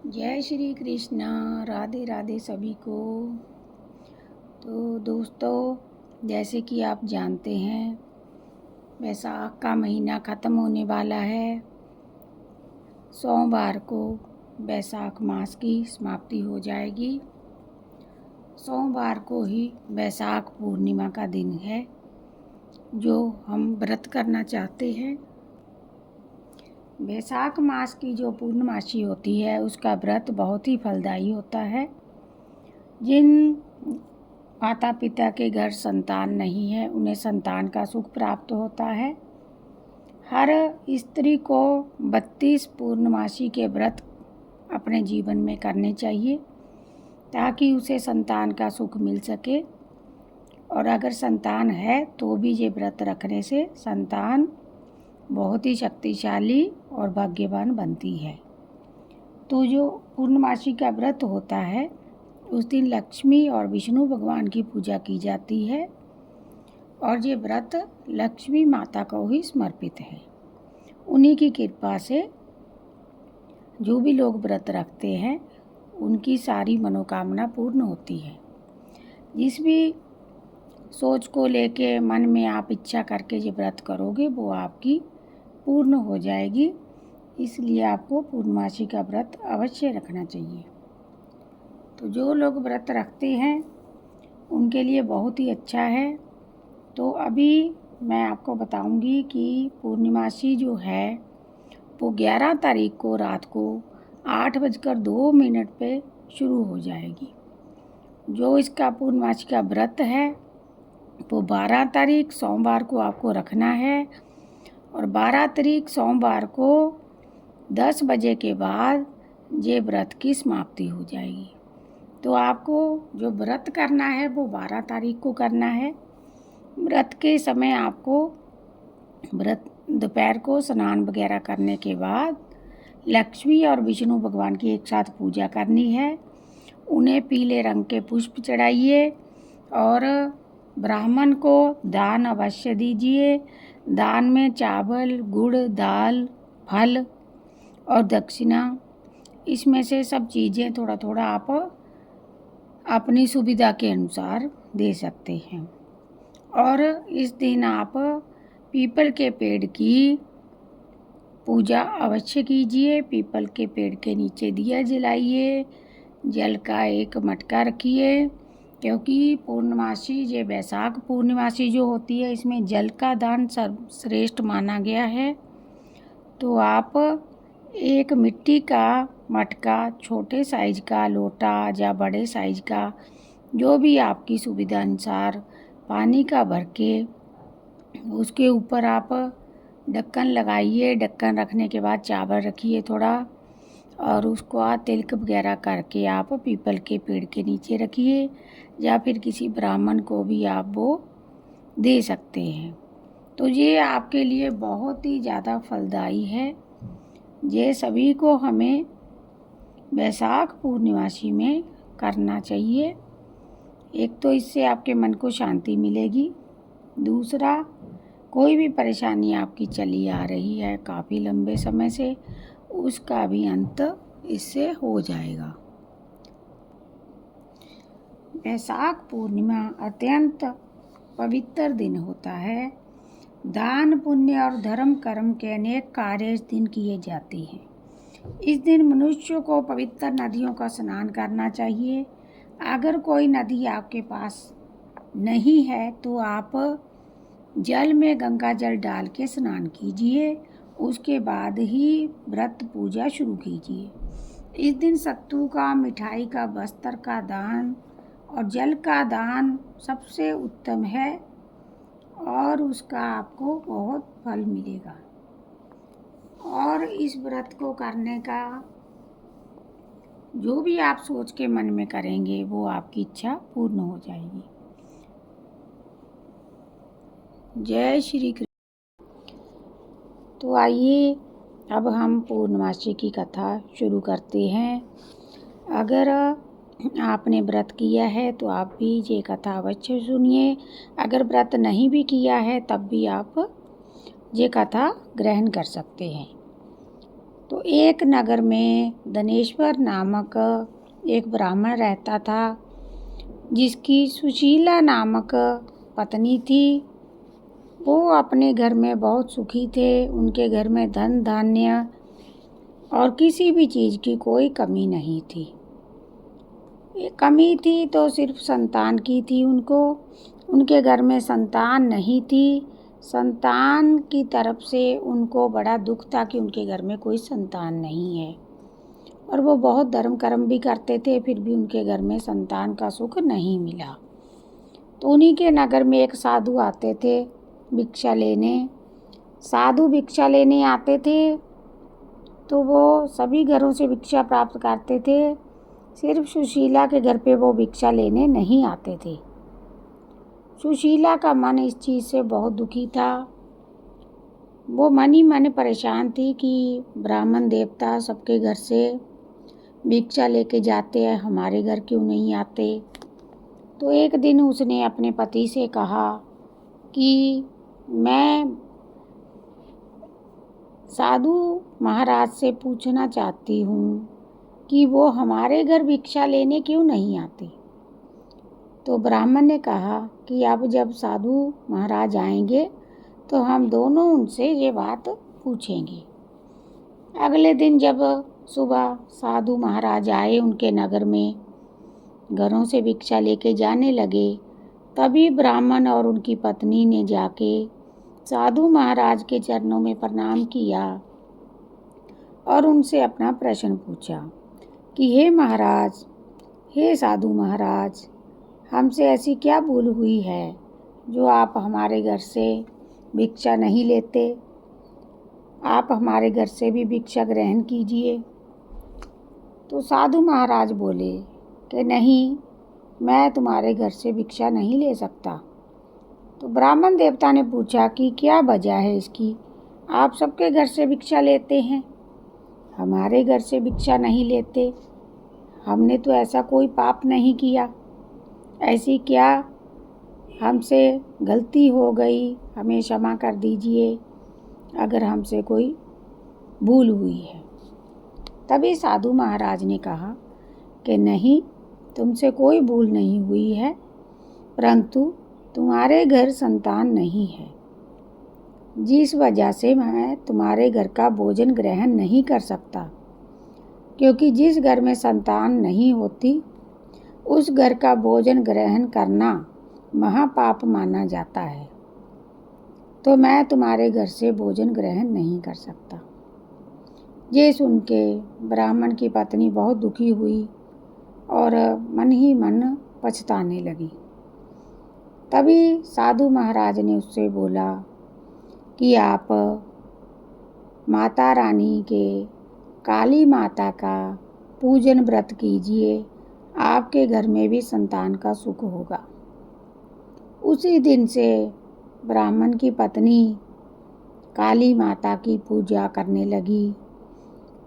जय श्री कृष्णा। राधे राधे सभी को। तो दोस्तों, जैसे कि आप जानते हैं, वैसाख का महीना ख़त्म होने वाला है। सोमवार को वैसाख मास की समाप्ति हो जाएगी। सोमवार को ही वैसाख पूर्णिमा का दिन है, जो हम व्रत करना चाहते हैं। वैसाख मास की जो पूर्णमासी होती है, उसका व्रत बहुत ही फलदायी होता है। जिन माता पिता के घर संतान नहीं है, उन्हें संतान का सुख प्राप्त होता है। हर स्त्री को 32 पूर्णमासी के व्रत अपने जीवन में करने चाहिए, ताकि उसे संतान का सुख मिल सके। और अगर संतान है तो भी ये व्रत रखने से संतान बहुत ही शक्तिशाली और भाग्यवान बनती है। तो जो पूर्णमासी का व्रत होता है, उस दिन लक्ष्मी और विष्णु भगवान की पूजा की जाती है, और ये व्रत लक्ष्मी माता को ही समर्पित है। उन्हीं की कृपा से जो भी लोग व्रत रखते हैं, उनकी सारी मनोकामना पूर्ण होती है। जिस भी सोच को लेके मन में आप इच्छा करके ये व्रत करोगे, वो आपकी पूर्ण हो जाएगी। इसलिए आपको पूर्णमासी का व्रत अवश्य रखना चाहिए। तो जो लोग व्रत रखते हैं, उनके लिए बहुत ही अच्छा है। तो अभी मैं आपको बताऊंगी कि पूर्णिमासी जो है, वो 11 तारीख को रात को 8:02 पे शुरू हो जाएगी। जो इसका पूर्णमासी का व्रत है, वो 12 तारीख सोमवार को आपको रखना है, और 12 तारीख सोमवार को 10 बजे के बाद ये व्रत की समाप्ति हो जाएगी। तो आपको जो व्रत करना है, वो 12 तारीख को करना है। व्रत के समय आपको दोपहर को स्नान वगैरह करने के बाद लक्ष्मी और विष्णु भगवान की एक साथ पूजा करनी है। उन्हें पीले रंग के पुष्प चढ़ाइए और ब्राह्मण को दान अवश्य दीजिए। दान में चावल, गुड़, दाल, फल और दक्षिणा, इसमें से सब चीज़ें थोड़ा थोड़ा आप अपनी सुविधा के अनुसार दे सकते हैं। और इस दिन आप पीपल के पेड़ की पूजा अवश्य कीजिए। पीपल के पेड़ के नीचे दिया जलाइए, जल का एक मटका रखिए, क्योंकि पूर्णमासी, ये वैसाख पूर्णिमासी जो होती है, इसमें जल का दान सर्वश्रेष्ठ माना गया है। तो आप एक मिट्टी का मटका, छोटे साइज का लोटा या बड़े साइज का, जो भी आपकी सुविधा अनुसार, पानी का भर के उसके ऊपर आप ढक्कन लगाइए। ढक्कन रखने के बाद चावल रखिए थोड़ा, और उसको तिलक वगैरह करके आप पीपल के पेड़ के नीचे रखिए, या फिर किसी ब्राह्मण को भी आप वो दे सकते हैं। तो ये आपके लिए बहुत ही ज़्यादा फलदायी है। ये सभी को हमें वैसाख पूर्णिमासी में करना चाहिए। एक तो इससे आपके मन को शांति मिलेगी, दूसरा कोई भी परेशानी आपकी चली आ रही है काफ़ी लंबे समय से, उसका भी अंत इससे हो जाएगा। वैसाख पूर्णिमा अत्यंत पवित्र दिन होता है। दान, पुण्य और धर्म कर्म के अनेक कार्य इस दिन किए जाते हैं। इस दिन मनुष्य को पवित्र नदियों का स्नान करना चाहिए। अगर कोई नदी आपके पास नहीं है, तो आप जल में गंगा जल डाल के स्नान कीजिए। उसके बाद ही व्रत पूजा शुरू कीजिए। इस दिन सत्तू का, मिठाई का, वस्त्र का दान और जल का दान सबसे उत्तम है, और उसका आपको बहुत फल मिलेगा। और इस व्रत को करने का जो भी आप सोच के मन में करेंगे, वो आपकी इच्छा पूर्ण हो जाएगी। जय श्री कृष्ण। तो आइए अब हम पूर्णमासी की कथा शुरू करते हैं। अगर आपने व्रत किया है तो आप भी ये कथा अवश्य सुनिए। अगर व्रत नहीं भी किया है, तब भी आप ये कथा ग्रहण कर सकते हैं। तो एक नगर में धनेश्वर नामक एक ब्राह्मण रहता था, जिसकी सुशीला नामक पत्नी थी। वो अपने घर में बहुत सुखी थे। उनके घर में धन धान्य और किसी भी चीज़ की कोई कमी नहीं थी। कमी थी तो सिर्फ संतान की थी। उनके घर में संतान नहीं थी। संतान की तरफ से उनको बड़ा दुख था कि उनके घर में कोई संतान नहीं है, और वो बहुत धर्म कर्म भी करते थे, फिर भी उनके घर में संतान का सुख नहीं मिला। तो उन्हीं के नगर में एक साधु आते थे भिक्षा लेने। साधु भिक्षा लेने आते थे तो वो सभी घरों से भिक्षा प्राप्त करते थे, सिर्फ सुशीला के घर पे वो भिक्षा लेने नहीं आते थे। सुशीला का मन इस चीज़ से बहुत दुखी था। वो मन ही मन परेशान थी कि ब्राह्मण देवता सबके घर से भिक्षा लेके जाते हैं, हमारे घर क्यों नहीं आते। तो एक दिन उसने अपने पति से कहा कि मैं साधु महाराज से पूछना चाहती हूँ कि वो हमारे घर भिक्षा लेने क्यों नहीं आते। तो ब्राह्मण ने कहा कि अब जब साधु महाराज आएंगे तो हम दोनों उनसे ये बात पूछेंगे। अगले दिन जब सुबह साधु महाराज आए उनके नगर में, घरों से भिक्षा लेके जाने लगे, तभी ब्राह्मण और उनकी पत्नी ने जाके साधु महाराज के चरणों में प्रणाम किया और उनसे अपना प्रश्न पूछा कि हे महाराज, हे साधु महाराज, हमसे ऐसी क्या भूल हुई है जो आप हमारे घर से भिक्षा नहीं लेते। आप हमारे घर से भी भिक्षा ग्रहण कीजिए। तो साधु महाराज बोले कि नहीं, मैं तुम्हारे घर से भिक्षा नहीं ले सकता। तो ब्राह्मण देवता ने पूछा कि क्या वजह है इसकी, आप सबके घर से भिक्षा लेते हैं, हमारे घर से भिक्षा नहीं लेते। हमने तो ऐसा कोई पाप नहीं किया, ऐसी क्या हमसे गलती हो गई, हमें क्षमा कर दीजिए अगर हमसे कोई भूल हुई है। तभी साधु महाराज ने कहा कि नहीं, तुमसे कोई भूल नहीं हुई है, परंतु तुम्हारे घर संतान नहीं है, जिस वजह से मैं तुम्हारे घर का भोजन ग्रहण नहीं कर सकता। क्योंकि जिस घर में संतान नहीं होती उस घर का भोजन ग्रहण करना महापाप माना जाता है, तो मैं तुम्हारे घर से भोजन ग्रहण नहीं कर सकता। ये सुन के ब्राह्मण की पत्नी बहुत दुखी हुई और मन ही मन पछताने लगी। तभी साधु महाराज ने उससे बोला कि आप माता रानी के, काली माता का पूजन व्रत कीजिए, आपके घर में भी संतान का सुख होगा। उसी दिन से ब्राह्मण की पत्नी काली माता की पूजा करने लगी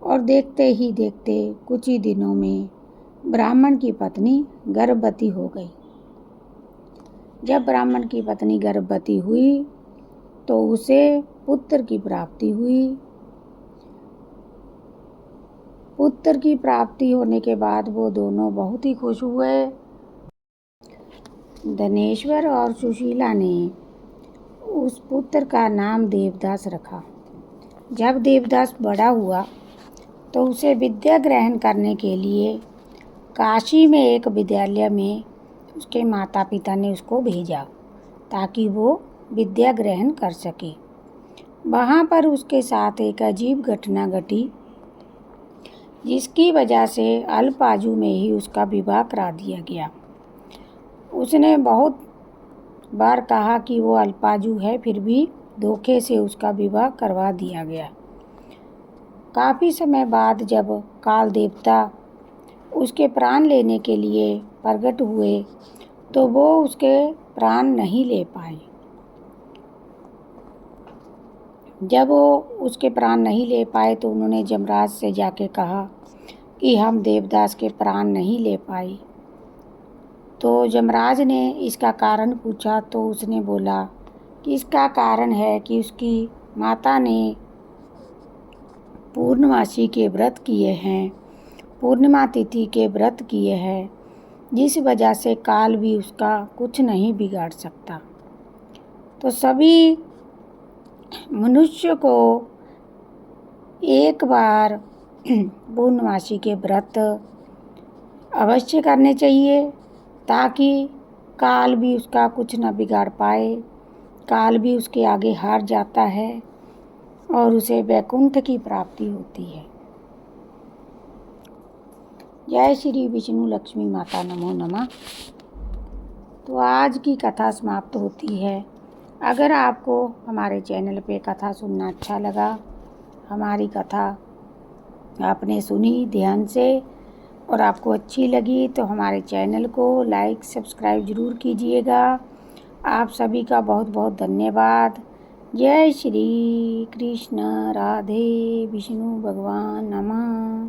और देखते ही देखते कुछ ही दिनों में ब्राह्मण की पत्नी गर्भवती हो गई। जब ब्राह्मण की पत्नी गर्भवती हुई तो उसे पुत्र की प्राप्ति हुई। पुत्र की प्राप्ति होने के बाद वो दोनों बहुत ही खुश हुए। धनेश्वर और सुशीला ने उस पुत्र का नाम देवदास रखा। जब देवदास बड़ा हुआ तो उसे विद्या ग्रहण करने के लिए काशी में एक विद्यालय में उसके माता पिता ने उसको भेजा ताकि वो विद्या ग्रहण कर सके। वहाँ पर उसके साथ एक अजीब घटना घटी, जिसकी वजह से अल्पायु में ही उसका विवाह करा दिया गया। उसने बहुत बार कहा कि वो अल्पायु है, फिर भी धोखे से उसका विवाह करवा दिया गया। काफ़ी समय बाद जब काल देवता उसके प्राण लेने के लिए प्रकट हुए तो वो उसके प्राण नहीं ले पाए। जब वो उसके प्राण नहीं ले पाए तो उन्होंने यमराज से जाके कहा कि हम देवदास के प्राण नहीं ले पाए। तो यमराज ने इसका कारण पूछा तो उसने बोला कि इसका कारण है कि उसकी माता ने पूर्णमासी के व्रत किए हैं, पूर्णिमा तिथि के व्रत किए हैं, जिस वजह से काल भी उसका कुछ नहीं बिगाड़ सकता। तो सभी मनुष्य को एक बार पूर्णमासी के व्रत अवश्य करने चाहिए, ताकि काल भी उसका कुछ न बिगाड़ पाए। काल भी उसके आगे हार जाता है और उसे वैकुंठ की प्राप्ति होती है। जय श्री विष्णु लक्ष्मी माता नमो नमः। तो आज की कथा समाप्त होती है। अगर आपको हमारे चैनल पे कथा सुनना अच्छा लगा, हमारी कथा आपने सुनी ध्यान से और आपको अच्छी लगी, तो हमारे चैनल को लाइक सब्सक्राइब ज़रूर कीजिएगा। आप सभी का बहुत बहुत धन्यवाद। जय श्री कृष्ण राधे विष्णु भगवान नमः।